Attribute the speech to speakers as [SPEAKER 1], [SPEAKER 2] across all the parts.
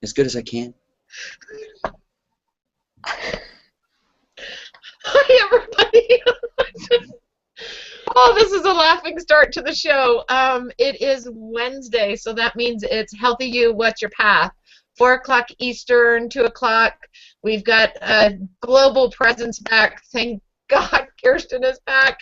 [SPEAKER 1] as good as I can.
[SPEAKER 2] Hi, everybody. Oh, this is a laughing start to the show. It is Wednesday, so that means it's Healthy You, What's Your Path? 4 o'clock Eastern, 2 o'clock. We've got a global presence back. Thank God Kirsten is back.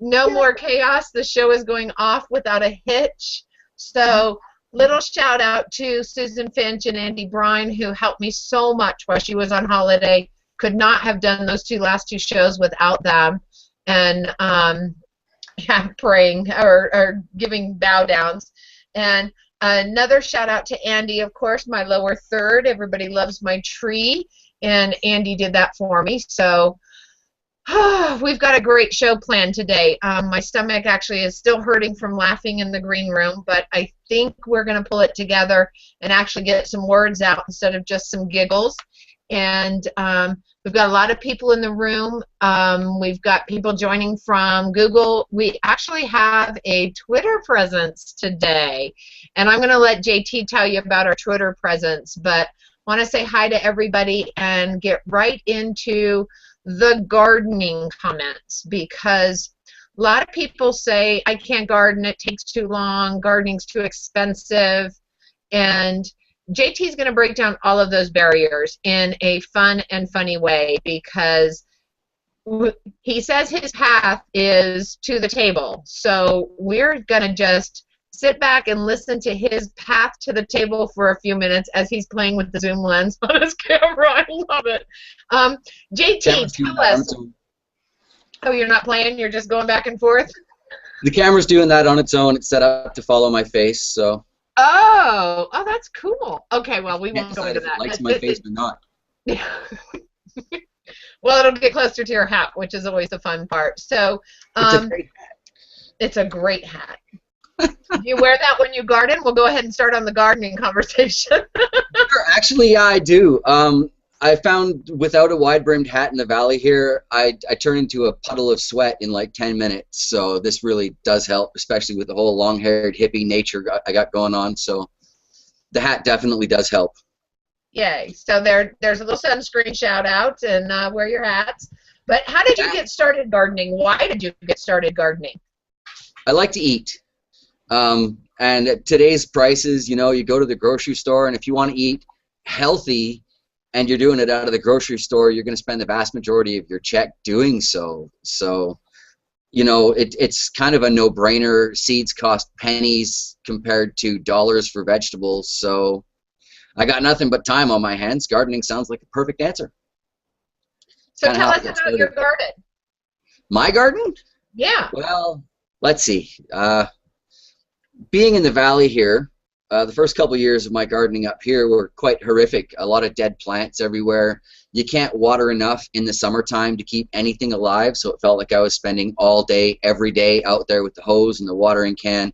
[SPEAKER 2] No more chaos. The show is going off without a hitch. So little shout out to Susan Finch and Andy Brine, who helped me so much while she was on holiday. Could not have done those last two shows without them. And yeah, praying or giving bow downs. And another shout out to Andy, of course, my lower third. Everybody loves my tree, and Andy did that for me. So we've got a great show planned today. My stomach actually is still hurting from laughing in the green room, but I think we're going to pull it together and actually get some words out instead of just some giggles. And we've got a lot of people in the room. We've got people joining from Google. We actually have a Twitter presence today, and I'm going to let JT tell you about our Twitter presence, but I want to say hi to everybody and get right into the gardening comments, because a lot of people say, I can't garden, it takes too long, gardening's too expensive, and JT's going to break down all of those barriers in a fun and funny way, because he says his path is to the table. So we're going to just sit back and listen to his path to the table for a few minutes as he's playing with the zoom lens on his camera. I love it. JT, tell us. Oh, you're not playing? You're just going back and forth?
[SPEAKER 1] The camera's doing that on its own. It's set up to follow my face, so...
[SPEAKER 2] Oh, that's cool. Okay, well, we won't go into that.
[SPEAKER 1] It likes my face or not.
[SPEAKER 2] Well, it'll get closer to your hat, which is always the fun part. So,
[SPEAKER 1] it's a great hat.
[SPEAKER 2] It's a great hat. Do you wear that when you garden? We'll go ahead and start on the gardening conversation.
[SPEAKER 1] Sure, actually, yeah, I do. I found without a wide-brimmed hat in the valley here, I turn into a puddle of sweat in like 10 minutes. So this really does help, especially with the whole long-haired hippie nature I got going on. So the hat definitely does help.
[SPEAKER 2] Yay. So there's a little sunscreen shout-out, and wear your hats. But how did you get started gardening? Why did you get started gardening?
[SPEAKER 1] I like to eat. And at today's prices, you know, you go to the grocery store, and if you want to eat healthy, and you're doing it out of the grocery store, you're going to spend the vast majority of your check doing so. So, you know, it's kind of a no-brainer. Seeds cost pennies compared to dollars for vegetables. So I got nothing but time on my hands. Gardening sounds like a perfect answer.
[SPEAKER 2] So tell us about your garden.
[SPEAKER 1] My garden?
[SPEAKER 2] Yeah.
[SPEAKER 1] Well, let's see. Being in the valley here, the first couple of years of my gardening up here were quite horrific. A lot of dead plants everywhere. You can't water enough in the summertime to keep anything alive, so it felt like I was spending all day, every day out there with the hose and the watering can,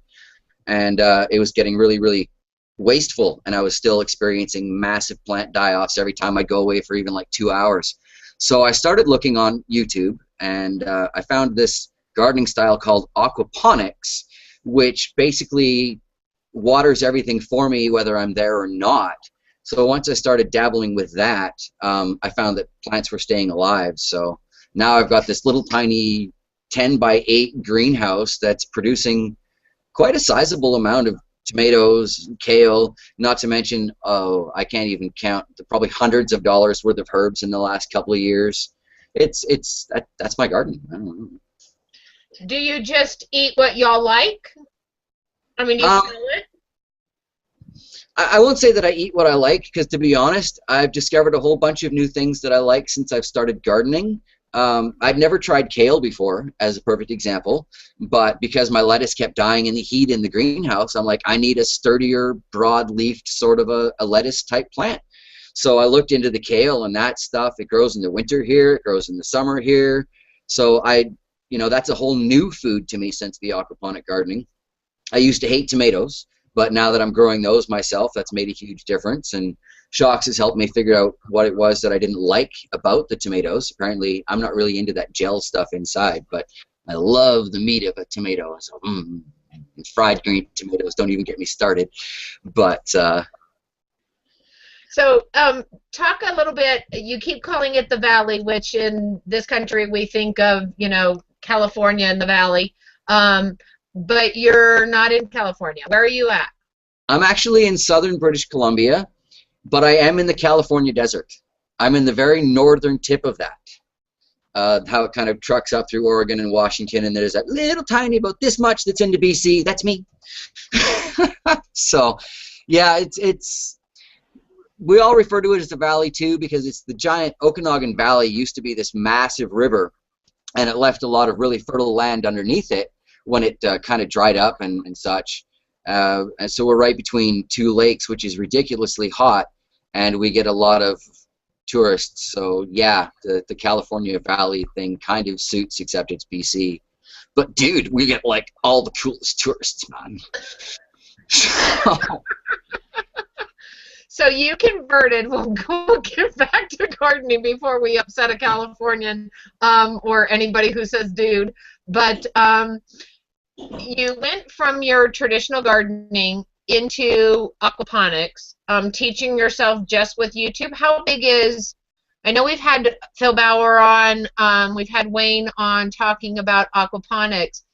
[SPEAKER 1] and it was getting really, really wasteful, and I was still experiencing massive plant die-offs every time I'd go away for even like 2 hours. So I started looking on YouTube, and I found this gardening style called aquaponics, which basically waters everything for me whether I'm there or not. So once I started dabbling with that, I found that plants were staying alive. So now I've got this little tiny 10 by 8 greenhouse that's producing quite a sizable amount of tomatoes, kale, not to mention, oh, I can't even count, probably hundreds of dollars worth of herbs in the last couple of years. That's my garden. I don't know.
[SPEAKER 2] Do you just eat what y'all like? I mean, do you sell it?
[SPEAKER 1] I won't say that I eat what I like, because to be honest, I've discovered a whole bunch of new things that I like since I've started gardening. I'd never tried kale before, as a perfect example, but because my lettuce kept dying in the heat in the greenhouse, I'm like, I need a sturdier, broad-leafed sort of a lettuce-type plant. So I looked into the kale and that stuff. It grows in the winter here. It grows in the summer here. So that's a whole new food to me since the aquaponic gardening. I used to hate tomatoes, but now that I'm growing those myself, that's made a huge difference. And Shocks has helped me figure out what it was that I didn't like about the tomatoes. Apparently, I'm not really into that gel stuff inside, but I love the meat of a tomato. So, and fried green tomatoes, don't even get me started. But
[SPEAKER 2] So, talk a little bit. You keep calling it the Valley, which in this country we think of, California and the Valley. But you're not in California. Where are you at?
[SPEAKER 1] I'm actually in southern British Columbia, but I am in the California desert. I'm in the very northern tip of that. How it kind of trucks up through Oregon and Washington, and there's that little tiny about this much that's into BC. That's me. So, yeah, it's we all refer to it as the valley too because it's the giant Okanagan Valley used to be this massive river, and it left a lot of really fertile land underneath it when it kind of dried up and such. And so we're right between two lakes, which is ridiculously hot, and we get a lot of tourists. So yeah, the California Valley thing kind of suits, except it's BC. But dude, we get like all the coolest tourists, man.
[SPEAKER 2] So you converted. We'll get back to gardening before we upset a Californian or anybody who says dude. But you went from your traditional gardening into aquaponics, teaching yourself just with YouTube. How big is, I know we've had Phil Bauer on, we've had Wayne on talking about aquaponics.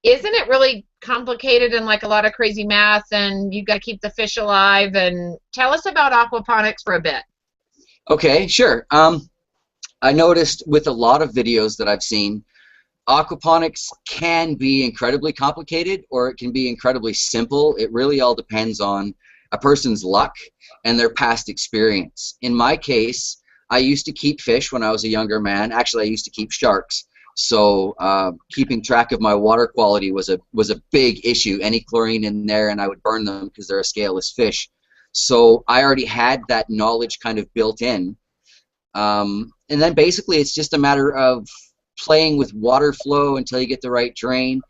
[SPEAKER 2] Isn't it really complicated and like a lot of crazy math, and you've got to keep the fish alive? And tell us about aquaponics for a bit.
[SPEAKER 1] Okay, sure. I noticed with a lot of videos that I've seen, aquaponics can be incredibly complicated or it can be incredibly simple. It really all depends on a person's luck and their past experience. In my case, I used to keep fish when I was a younger man. Actually, I used to keep sharks. So keeping track of my water quality was a big issue. Any chlorine in there and I would burn them because they're a scaleless fish. So I already had that knowledge kind of built in. And then basically it's just a matter of playing with water flow until you get the right drain.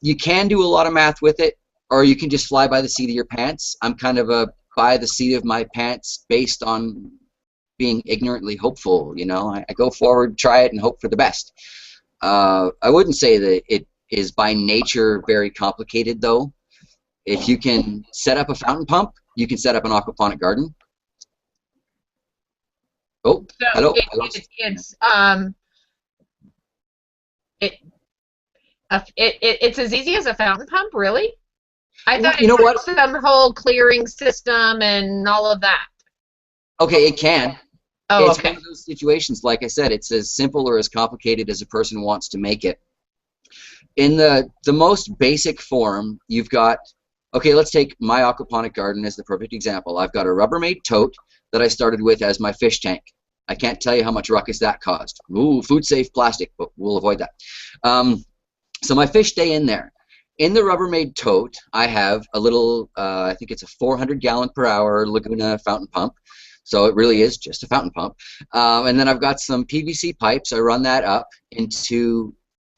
[SPEAKER 1] You can do a lot of math with it, or you can just fly by the seat of your pants. I'm kind of a by the seat of my pants based on being ignorantly hopeful. I go forward, try it, and hope for the best. I wouldn't say that it is by nature very complicated, though. If you can set up a fountain pump, you can set up an aquaponic garden. Oh,
[SPEAKER 2] So
[SPEAKER 1] hello.
[SPEAKER 2] It's as easy as a fountain pump, really? I thought
[SPEAKER 1] You know what?
[SPEAKER 2] Some whole clearing system and all of that.
[SPEAKER 1] Okay, it can.
[SPEAKER 2] Oh,
[SPEAKER 1] It's
[SPEAKER 2] okay.
[SPEAKER 1] one of those situations, like I said, it's as simple or as complicated as a person wants to make it. In the most basic form, you've got, okay, let's take my aquaponic garden as the perfect example. I've got a Rubbermaid tote that I started with as my fish tank. I can't tell you how much ruckus that caused. Ooh, food-safe plastic, but we'll avoid that. So my fish stay in there. In the Rubbermaid tote, I have a little, I think it's a 400-gallon per hour Laguna fountain pump. So it really is just a fountain pump. And then I've got some PVC pipes. I run that up into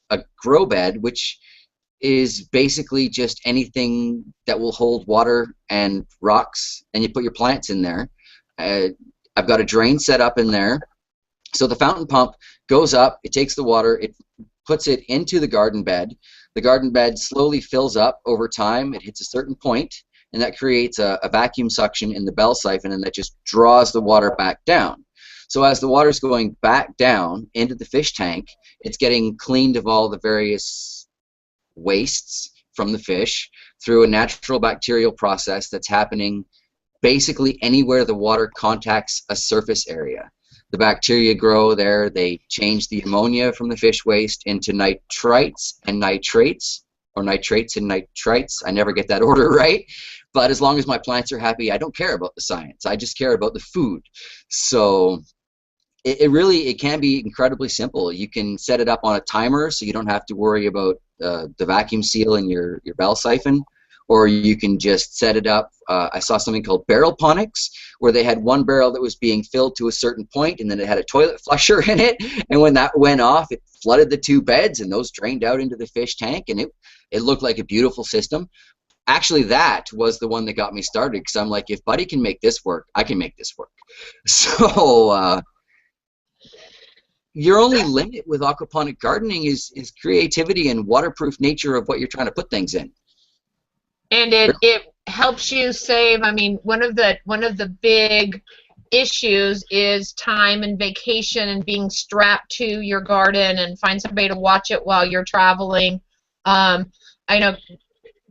[SPEAKER 1] a grow bed, which is basically just anything that will hold water and rocks, and you put your plants in there. I've got a drain set up in there. So the fountain pump goes up, it takes the water, it puts it into the garden bed. The garden bed slowly fills up over time. It hits a certain point, and that creates a vacuum suction in the bell siphon, and that just draws the water back down. So as the water's going back down into the fish tank, it's getting cleaned of all the various wastes from the fish through a natural bacterial process that's happening basically anywhere the water contacts a surface area. The bacteria grow there. They change the ammonia from the fish waste into nitrites and nitrates, or nitrates and nitrites. I never get that order right. But as long as my plants are happy, I don't care about the science. I just care about the food. So it can be incredibly simple. You can set it up on a timer so you don't have to worry about the vacuum seal in your bell siphon. Or you can just set it up. I saw something called barrelponics, where they had one barrel that was being filled to a certain point, and then it had a toilet flusher in it. And when that went off, it flooded the two beds, and those drained out into the fish tank, and it looked like a beautiful system. Actually, that was the one that got me started, because I'm like, if Buddy can make this work, I can make this work. So your only limit with aquaponic gardening is creativity and waterproof nature of what you're trying to put things in.
[SPEAKER 2] And it helps you save. I mean, one of the big issues is time and vacation and being strapped to your garden and find somebody to watch it while you're traveling. I know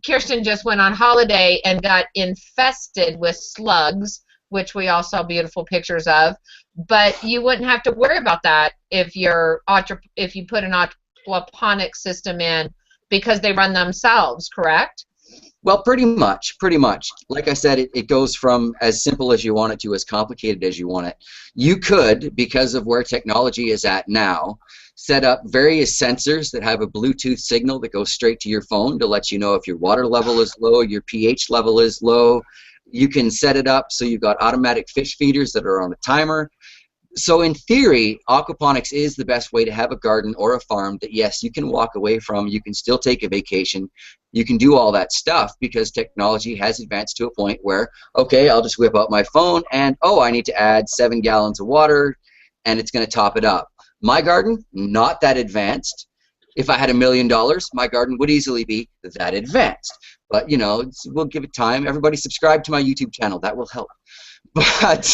[SPEAKER 2] Kirsten just went on holiday and got infested with slugs, which we all saw beautiful pictures of. But you wouldn't have to worry about that if if you put an aquaponic system in, because they run themselves, correct?
[SPEAKER 1] Well, pretty much, pretty much. Like I said, it goes from as simple as you want it to as complicated as you want it. You could, because of where technology is at now, set up various sensors that have a Bluetooth signal that goes straight to your phone to let you know if your water level is low, your pH level is low. You can set it up so you've got automatic fish feeders that are on a timer. So in theory, aquaponics is the best way to have a garden or a farm that, yes, you can walk away from. You can still take a vacation. You can do all that stuff because technology has advanced to a point where, okay, I'll just whip out my phone and, oh, I need to add 7 gallons of water, and it's going to top it up. My garden, not that advanced. If I had $1 million, my garden would easily be that advanced. But, you know, we'll give it time. Everybody subscribe to my YouTube channel. That will help. But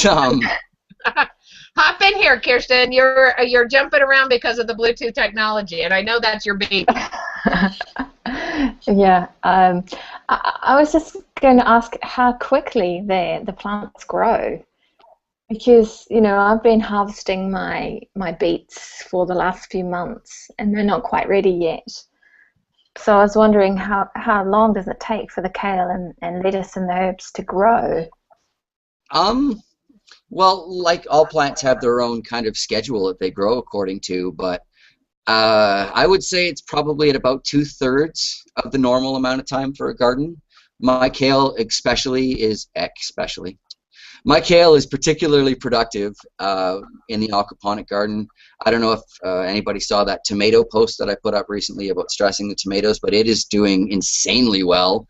[SPEAKER 2] hop in here, Kirsten. You're jumping around because of the Bluetooth technology, and I know that's your baby.
[SPEAKER 3] Yeah, I was just going to ask how quickly the plants grow, because I've been harvesting my beets for the last few months, and they're not quite ready yet. So I was wondering how long does it take for the kale and lettuce and the herbs to grow?
[SPEAKER 1] Well, like all plants have their own kind of schedule that they grow according to, but I would say it's probably at about 2/3 of the normal amount of time for a garden. My kale my kale is particularly productive in the aquaponic garden. I don't know if anybody saw that tomato post that I put up recently about stressing the tomatoes, but it is doing insanely well.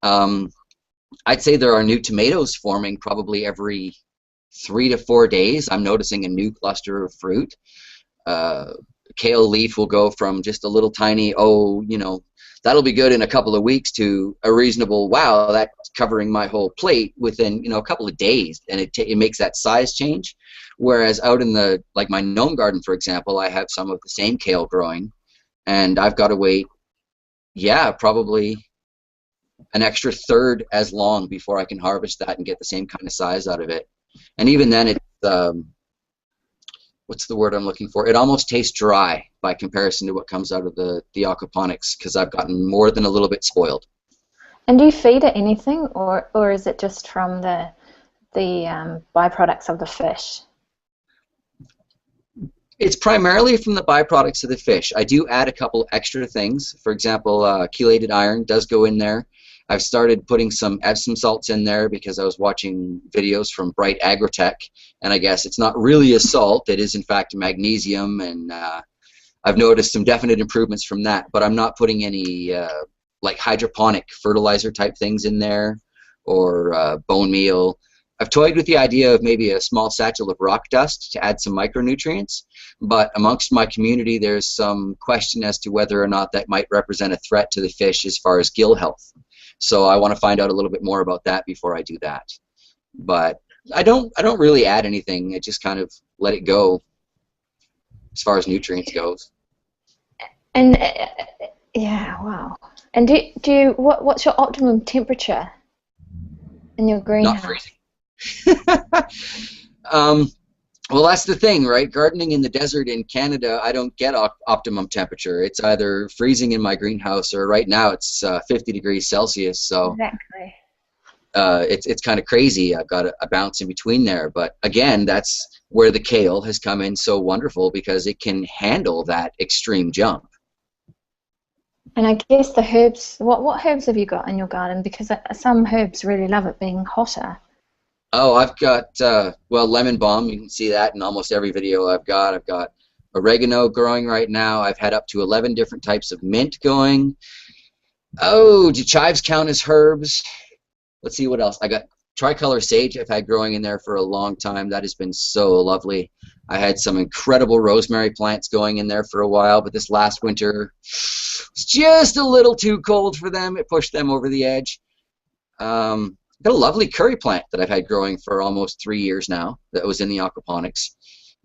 [SPEAKER 1] I'd say there are new tomatoes forming probably every 3 to 4 days. I'm noticing a new cluster of fruit. Kale leaf will go from just a little tiny, that'll be good in a couple of weeks, to a reasonable, wow, that's covering my whole plate within, a couple of days, and it makes that size change. Whereas out in like my gnome garden, for example, I have some of the same kale growing, and I've got to wait, probably an extra third as long before I can harvest that and get the same kind of size out of it. And even then, it's what's the word I'm looking for? It almost tastes dry by comparison to what comes out of the aquaponics, because I've gotten more than a little bit spoiled.
[SPEAKER 3] And do you feed it anything, or is it just from the byproducts of the fish?
[SPEAKER 1] It's primarily from the byproducts of the fish. I do add a couple extra things. For example, chelated iron does go in there. I've started putting some Epsom salts in there because I was watching videos from Bright Agrotech, and I guess it's not really a salt. It is, in fact, magnesium, and I've noticed some definite improvements from that. But I'm not putting any like hydroponic fertilizer type things in there, or bone meal. I've toyed with the idea of maybe a small satchel of rock dust to add some micronutrients, but amongst my community there's some question as to whether or not that might represent a threat to the fish as far as gill health. So I want to find out a little bit more about that before I do that. But I don't really add anything. I just kind of let it go as far as nutrients goes.
[SPEAKER 3] And yeah, wow. And do you what's your optimum temperature in your greenhouse?
[SPEAKER 1] Not freezing. Well, that's the thing, right? Gardening in the desert in Canada, I don't get optimum temperature. It's either freezing in my greenhouse, or right now it's 50 degrees Celsius. So
[SPEAKER 3] exactly.
[SPEAKER 1] It's kind of crazy. I've got a bounce in between there. But again, that's where the kale has come in so wonderful, because it can handle that extreme jump.
[SPEAKER 3] And I guess the herbs, what herbs have you got in your garden? Because some herbs really love it being hotter.
[SPEAKER 1] Oh, I've got, well, lemon balm. You can see that in almost every video I've got. I've got oregano growing right now. I've had up to 11 different types of mint going. Oh, do chives count as herbs? Let's see what else. I got tricolor sage I've had growing in there for a long time. That has been so lovely. I had some incredible rosemary plants going in there for a while, but this last winter was just a little too cold for them. It pushed them over the edge. got a lovely curry plant that I've had growing for almost 3 years now that was in the aquaponics.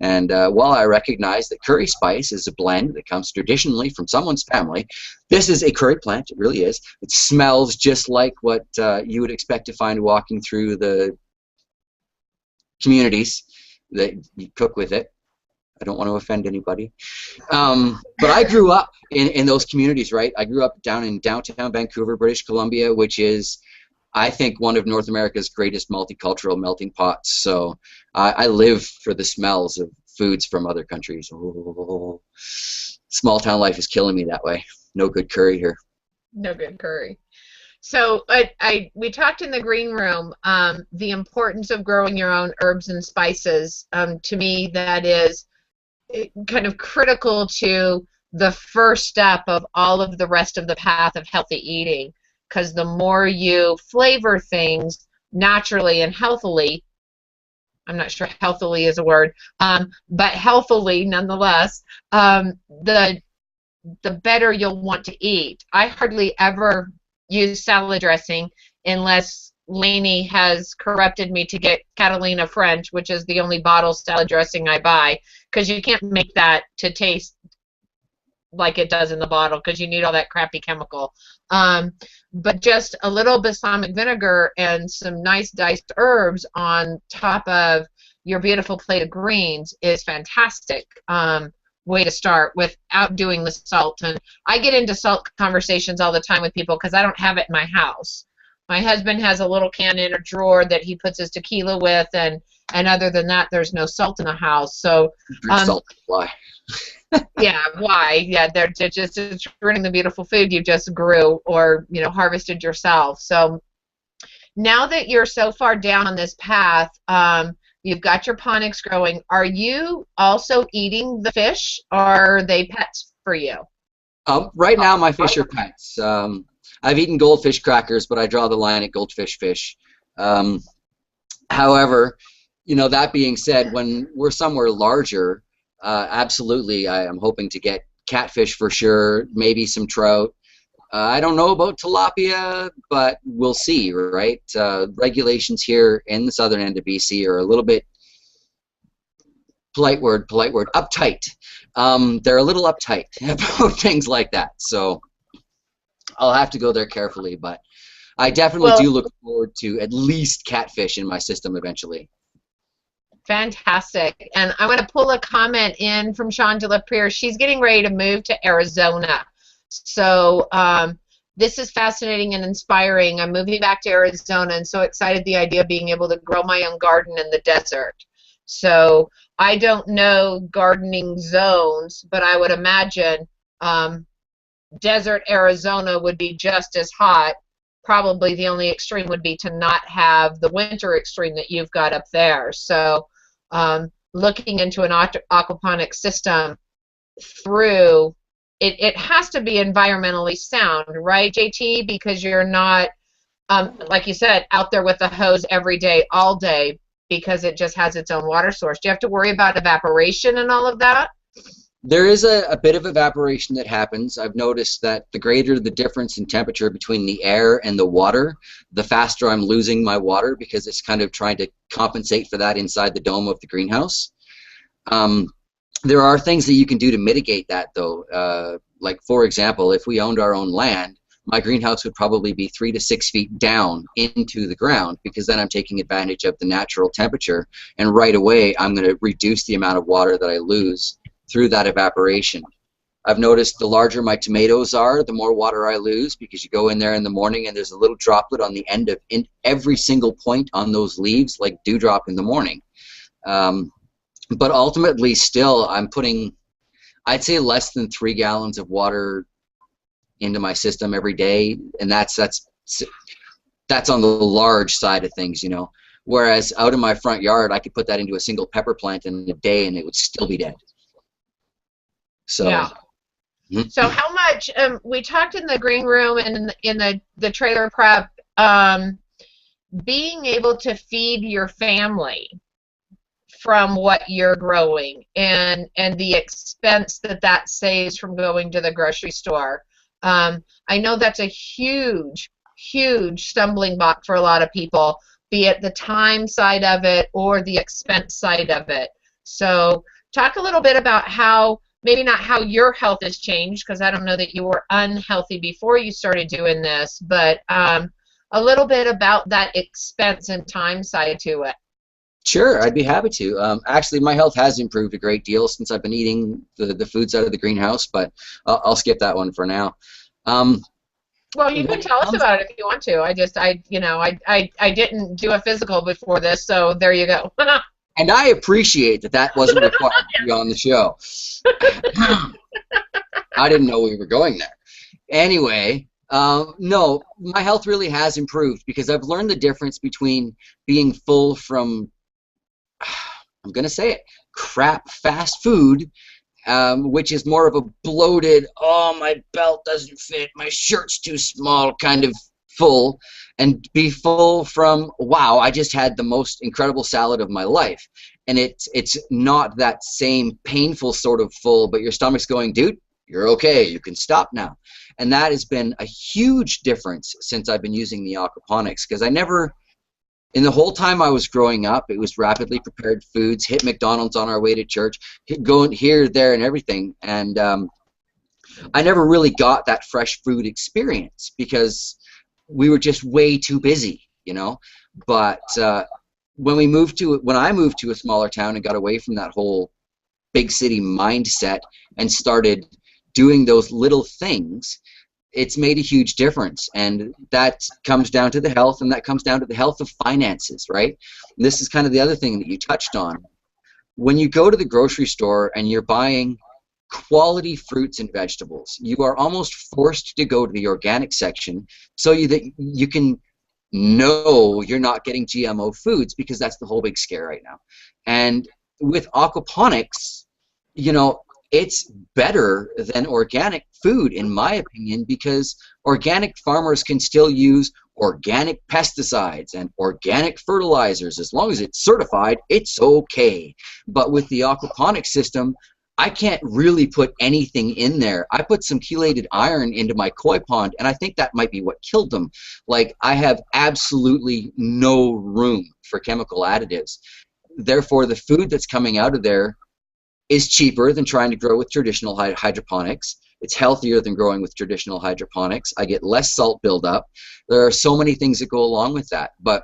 [SPEAKER 1] And while I recognize that curry spice is a blend that comes traditionally from someone's family, this is a curry plant. It really is. It smells just like what you would expect to find walking through the communities that you cook with it. I don't want to offend anybody. But I grew up in those communities, right? I grew up down in downtown Vancouver, British Columbia, which is, I think, one of North America's greatest multicultural melting pots. So I live for the smells of foods from other countries. Oh, small town life is killing me that way. No good curry here.
[SPEAKER 2] No good curry. So we talked in the green room the importance of growing your own herbs and spices. To me, that is kind of critical to the first step of all of the rest of the path of healthy eating. Because the more you flavor things naturally and healthily, I'm not sure healthily is a word, but healthily nonetheless, the better you'll want to eat. I hardly ever use salad dressing unless Lainey has corrupted me to get Catalina French, which is the only bottle salad dressing I buy, because you can't make that to taste like it does in the bottle because you need all that crappy chemical. But just a little balsamic vinegar and some nice diced herbs on top of your beautiful plate of greens is fantastic way to start without doing the salt. And I get into salt conversations all the time with people because I don't have it in my house. My husband has a little can in a drawer that he puts his tequila with, and other than that, there's no salt in the house. So
[SPEAKER 1] salt, why?
[SPEAKER 2] Yeah, why? Yeah, they're just ruining the beautiful food you just grew or harvested yourself. So now that you're so far down on this path, you've got your ponics growing. Are you also eating the fish, or are they pets for you?
[SPEAKER 1] Right now, my fish are pets. I've eaten goldfish crackers, but I draw the line at goldfish fish. However, that being said, when we're somewhere larger, absolutely, I am hoping to get catfish for sure, maybe some trout. I don't know about tilapia, but we'll see, right? Regulations here in the southern end of BC are a little bit, polite word, uptight. They're a little uptight about things like that, so I'll have to go there carefully, but I definitely do look forward to at least catfish in my system eventually.
[SPEAKER 2] Fantastic. And I want to pull a comment in from Sean DeLaPriere. She's getting ready to move to Arizona. So this is fascinating and inspiring. I'm moving back to Arizona and so excited the idea of being able to grow my own garden in the desert. So I don't know gardening zones, but I would imagine desert Arizona would be just as hot. Probably the only extreme would be to not have the winter extreme that you've got up there. So looking into an aquaponic system through, it has to be environmentally sound, right, JT? Because you're not, like you said, out there with the hose every day, all day, because it just has its own water source. Do you have to worry about evaporation and all of that?
[SPEAKER 1] There is a bit of evaporation that happens. I've noticed that the greater the difference in temperature between the air and the water, the faster I'm losing my water because it's kind of trying to compensate for that inside the dome of the greenhouse. There are things that you can do to mitigate that, though. Like, for example, if we owned our own land, my greenhouse would probably be 3 to 6 feet down into the ground, because then I'm taking advantage of the natural temperature, and right away I'm going to reduce the amount of water that I lose through that evaporation. I've noticed the larger my tomatoes are, the more water I lose, because you go in there in the morning and there's a little droplet on the end of every single point on those leaves, like dewdrop in the morning. But ultimately, still, I'm putting, I'd say, less than 3 gallons of water into my system every day, and that's on the large side of things, Whereas out in my front yard, I could put that into a single pepper plant in a day, and it would still be dead. So,
[SPEAKER 2] yeah. So how much, we talked in the green room and in the trailer prep, being able to feed your family from what you're growing and the expense that saves from going to the grocery store. I know that's a huge, huge stumbling block for a lot of people, be it the time side of it or the expense side of it. So talk a little bit about how, maybe not how your health has changed, because I don't know that you were unhealthy before you started doing this, but a little bit about that expense and time side to it.
[SPEAKER 1] Sure, I'd be happy to. Actually, my health has improved a great deal since I've been eating the foods out of the greenhouse, but I'll skip that one for now.
[SPEAKER 2] Well, you can
[SPEAKER 1] When it
[SPEAKER 2] tell us
[SPEAKER 1] comes,
[SPEAKER 2] about it if you want to. I didn't do a physical before this, so there you go.
[SPEAKER 1] and I appreciate that that wasn't required to be on the show. I didn't know we were going there. Anyway, no, my health really has improved because I've learned the difference between being full from, I'm going to say it, crap fast food, which is more of a bloated, oh, my belt doesn't fit, my shirt's too small kind of full, and be full from, wow, I just had the most incredible salad of my life. And it's not that same painful sort of full, but your stomach's going, dude, you're okay, you can stop now. And that has been a huge difference since I've been using the aquaponics, because I never, in the whole time I was growing up, it was rapidly prepared foods, hit McDonald's on our way to church, going here, there, and everything. And I never really got that fresh food experience because we were just way too busy, you know. But when I moved to a smaller town and got away from that whole big city mindset and started doing those little things, it's made a huge difference. And that comes down to the health, and that comes down to the health of finances, right? And this is kind of the other thing that you touched on. When you go to the grocery store and you're buying quality fruits and vegetables, you are almost forced to go to the organic section so that you can know you're not getting GMO foods, because that's the whole big scare right now. And with aquaponics, you know, it's better than organic food, in my opinion, because organic farmers can still use organic pesticides and organic fertilizers. As long as it's certified, it's okay. But with the aquaponic system, I can't really put anything in there. I put some chelated iron into my koi pond, and I think that might be what killed them. Like, I have absolutely no room for chemical additives. Therefore, the food that's coming out of there is cheaper than trying to grow with traditional hydroponics. It's healthier than growing with traditional hydroponics. I get less salt buildup. There are so many things that go along with that. But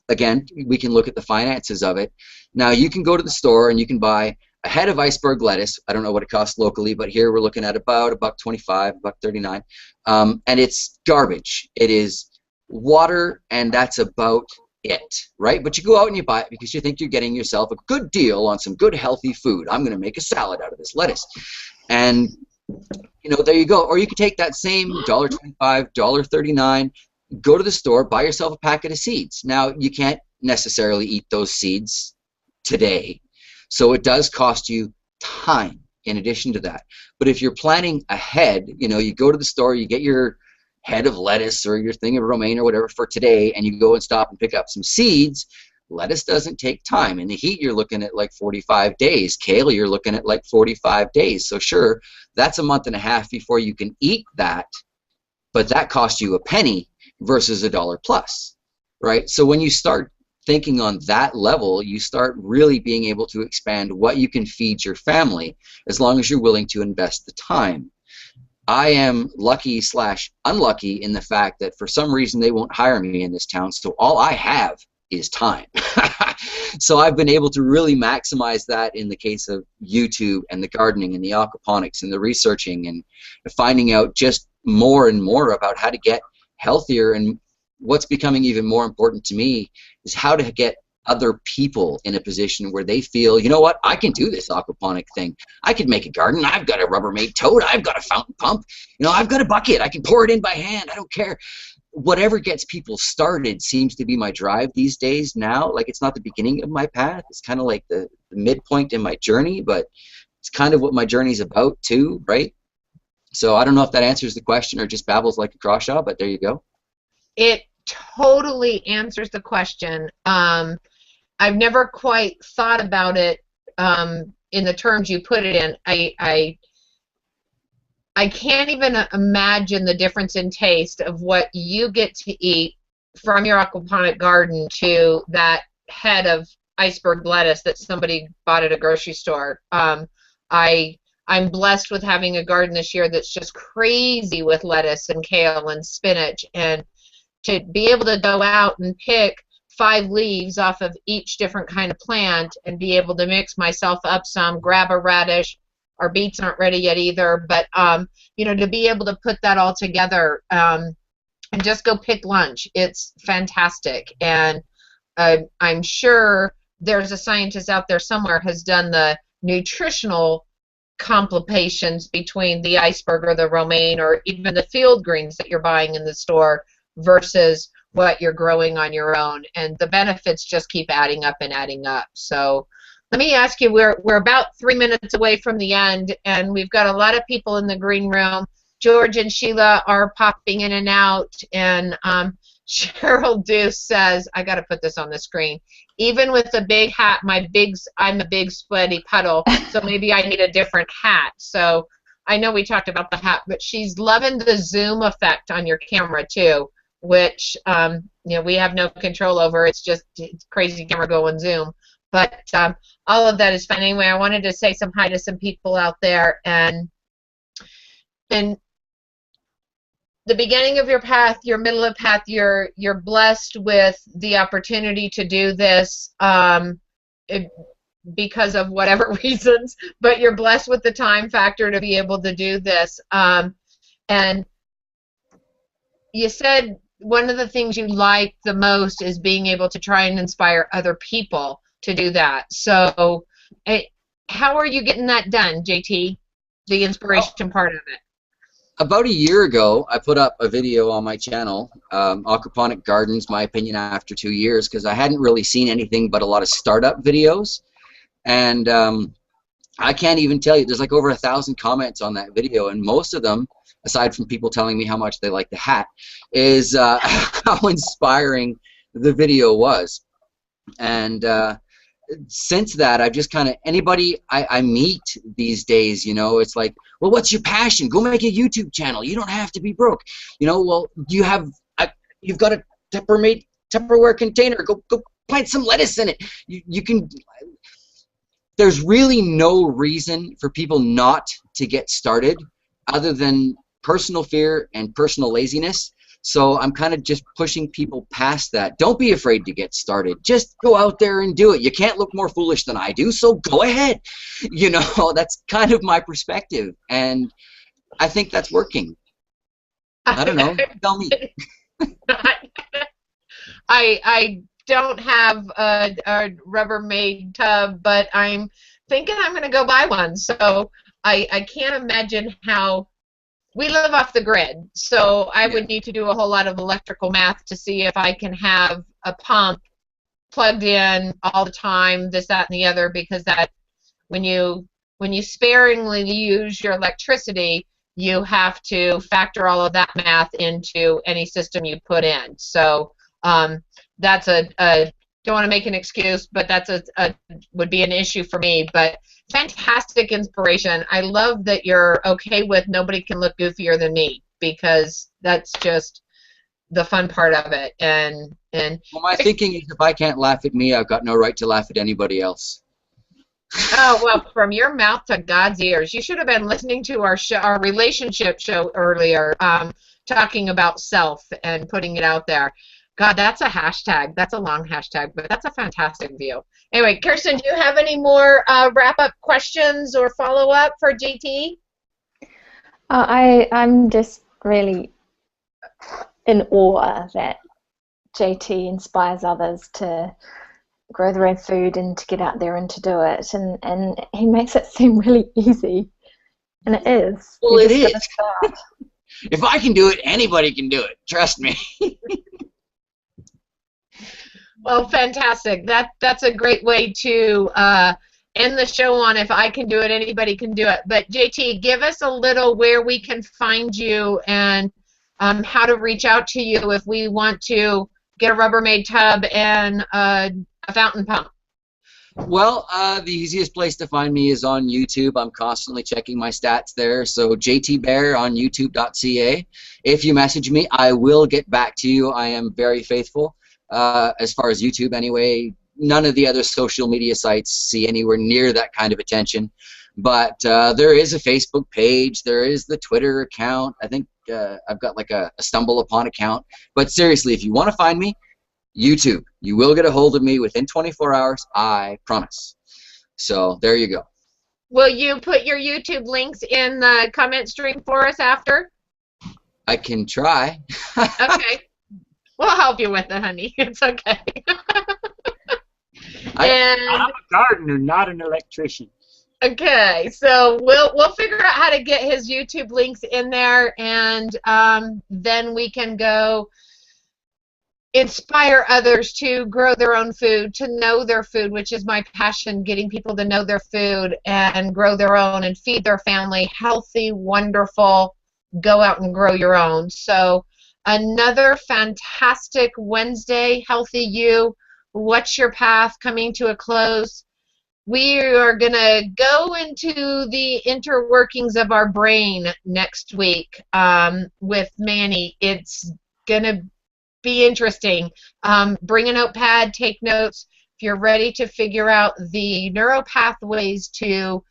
[SPEAKER 1] again, we can look at the finances of it. Now, you can go to the store and you can buy a head of iceberg lettuce. I don't know what it costs locally, but here we're looking at about $1.25, $1.39, and it's garbage. It is water, and that's about it, right? But you go out and you buy it because you think you're getting yourself a good deal on some good healthy food. I'm going to make a salad out of this lettuce, and you know, there you go. Or you could take that same $1.25, $1.39, go to the store, buy yourself a packet of seeds. Now, you can't necessarily eat those seeds today, so it does cost you time in addition to that. But if you're planning ahead, you know, you go to the store, you get your head of lettuce or your thing of romaine or whatever for today, and you go and stop and pick up some seeds. Lettuce doesn't take time. In the heat, you're looking at like 45 days. Kale, you're looking at like 45 days. So sure, that's a month and a half before you can eat that, but that costs you a penny versus $1 plus, right? So when you start thinking on that level, you start really being able to expand what you can feed your family, as long as you're willing to invest the time. I am lucky / unlucky in the fact that for some reason they won't hire me in this town, so all I have is time. So I've been able to really maximize that in the case of YouTube and the gardening and the aquaponics and the researching and finding out just more and more about how to get healthier. And what's becoming even more important to me is how to get other people in a position where they feel, you know what, I can do this aquaponic thing. I can make a garden. I've got a Rubbermaid toad. I've got a fountain pump. You know, I've got a bucket. I can pour it in by hand. I don't care. Whatever gets people started seems to be my drive these days now. Like, it's not the beginning of my path. It's kind of like the midpoint in my journey, but it's kind of what my journey's about too, right? So I don't know if that answers the question or just babbles like a crawshaw, but there you go.
[SPEAKER 2] It totally answers the question. I've never quite thought about it in the terms you put it in. I can't even imagine the difference in taste of what you get to eat from your aquaponic garden to that head of iceberg lettuce that somebody bought at a grocery store. I I'm blessed with having a garden this year that's just crazy with lettuce and kale and spinach, and to be able to go out and pick 5 leaves off of each different kind of plant and be able to mix myself up some, grab a radish. Our beets aren't ready yet either, but to be able to put that all together and just go pick lunch, it's fantastic. And I'm sure there's a scientist out there somewhere has done the nutritional complications between the iceberg or the romaine or even the field greens that you're buying in the store versus what you're growing on your own, and the benefits just keep adding up and adding up. So let me ask you, we're about 3 minutes away from the end, and we've got a lot of people in the green room. George and Sheila are popping in and out, and Cheryl Deuce says, I got to put this on the screen, even with a big hat, I'm a big sweaty puddle, so maybe I need a different hat. So I know we talked about the hat, but she's loving the zoom effect on your camera too, which we have no control over. It's crazy camera go and zoom. But all of that is fun. Anyway, I wanted to say some hi to some people out there, and the beginning of your path, your middle of path, you're blessed with the opportunity to do this because of whatever reasons, but you're blessed with the time factor to be able to do this. And you said one of the things you like the most is being able to try and inspire other people to do that. So how are you getting that done, JT, the inspiration part of it?
[SPEAKER 1] About a year ago, I put up a video on my channel, Aquaponic Gardens, My Opinion After 2 Years, because I hadn't really seen anything but a lot of startup videos. And I can't even tell you, there's like over 1,000 comments on that video, and most of them, aside from people telling me how much they like the hat, is how inspiring the video was. And since that, I've just kind of, anybody I meet these days, it's like, well, what's your passion? Go make a YouTube channel. You don't have to be broke. Well, you've got a Tupperware container. Go plant some lettuce in it. You can. There's really no reason for people not to get started other than personal fear and personal laziness. So I'm kind of just pushing people past that. Don't be afraid to get started. Just go out there and do it. You can't look more foolish than I do, so go ahead. That's kind of my perspective, and I think that's working. I don't know. Tell me.
[SPEAKER 2] I don't have a Rubbermaid tub, but I'm thinking I'm going to go buy one. So I can't imagine how. We live off the grid, so I would need to do a whole lot of electrical math to see if I can have a pump plugged in all the time, this, that, and the other, because that when you sparingly use your electricity, you have to factor all of that math into any system you put in. So that's don't want to make an excuse, but that's would be an issue for me. But fantastic inspiration. I love that you're okay with nobody can look goofier than me, because that's just the fun part of it. And
[SPEAKER 1] well, my thinking is, if I can't laugh at me, I've got no right to laugh at anybody else.
[SPEAKER 2] Oh, well, from your mouth to God's ears. You should have been listening to our relationship show earlier, talking about self and putting it out there. God, that's a hashtag. That's a long hashtag, but that's a fantastic view. Anyway, Kirsten, do you have any more wrap-up questions or follow-up for JT?
[SPEAKER 3] I'm just really in awe that JT inspires others to grow their own food and to get out there and to do it, and he makes it seem really easy, and it is.
[SPEAKER 1] Well, it is. If I can do it, anybody can do it. Trust me.
[SPEAKER 2] Well, fantastic. That's a great way to end the show on. If I can do it, anybody can do it. But JT, give us a little where we can find you and how to reach out to you if we want to get a Rubbermaid tub and a fountain pump.
[SPEAKER 1] Well, the easiest place to find me is on YouTube. I'm constantly checking my stats there. So JT Bear on youtube.ca. If you message me, I will get back to you. I am very faithful. As far as YouTube anyway, none of the other social media sites see anywhere near that kind of attention. But there is a Facebook page. There is the Twitter account. I think I've got like a Stumble Upon account. But seriously, if you want to find me, YouTube. You will get a hold of me within 24 hours, I promise. So there you go.
[SPEAKER 2] Will you put your YouTube links in the comment stream for us after?
[SPEAKER 1] I can try.
[SPEAKER 2] Okay. We'll help you with it, honey. It's okay.
[SPEAKER 4] I'm a gardener, not an electrician.
[SPEAKER 2] Okay, so we'll figure out how to get his YouTube links in there, and then we can go inspire others to grow their own food, to know their food, which is my passion, getting people to know their food and grow their own and feed their family healthy, wonderful, go out and grow your own. So another fantastic Wednesday, Healthy You, What's Your Path, coming to a close. We are going to go into the interworkings of our brain next week with Manny. It's going to be interesting. Bring a notepad, take notes. If you're ready to figure out the neural pathways to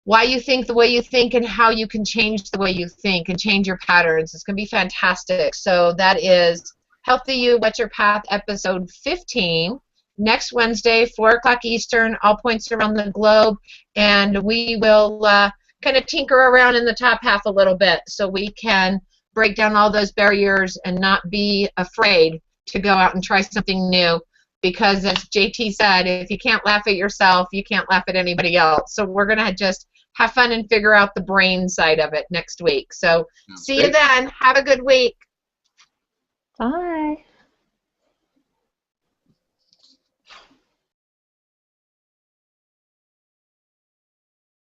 [SPEAKER 2] why you think the way you think and how you can change the way you think and change your patterns, it's going to be fantastic. So that is Healthy You, What's Your Path, episode 15. Next Wednesday, 4 o'clock Eastern, all points around the globe, and we will kind of tinker around in the top half a little bit so we can break down all those barriers and not be afraid to go out and try something new, because as JT said, if you can't laugh at yourself, you can't laugh at anybody else. So we're going to just have fun and figure out the brain side of it next week. So see you then. Have a good week.
[SPEAKER 3] Bye.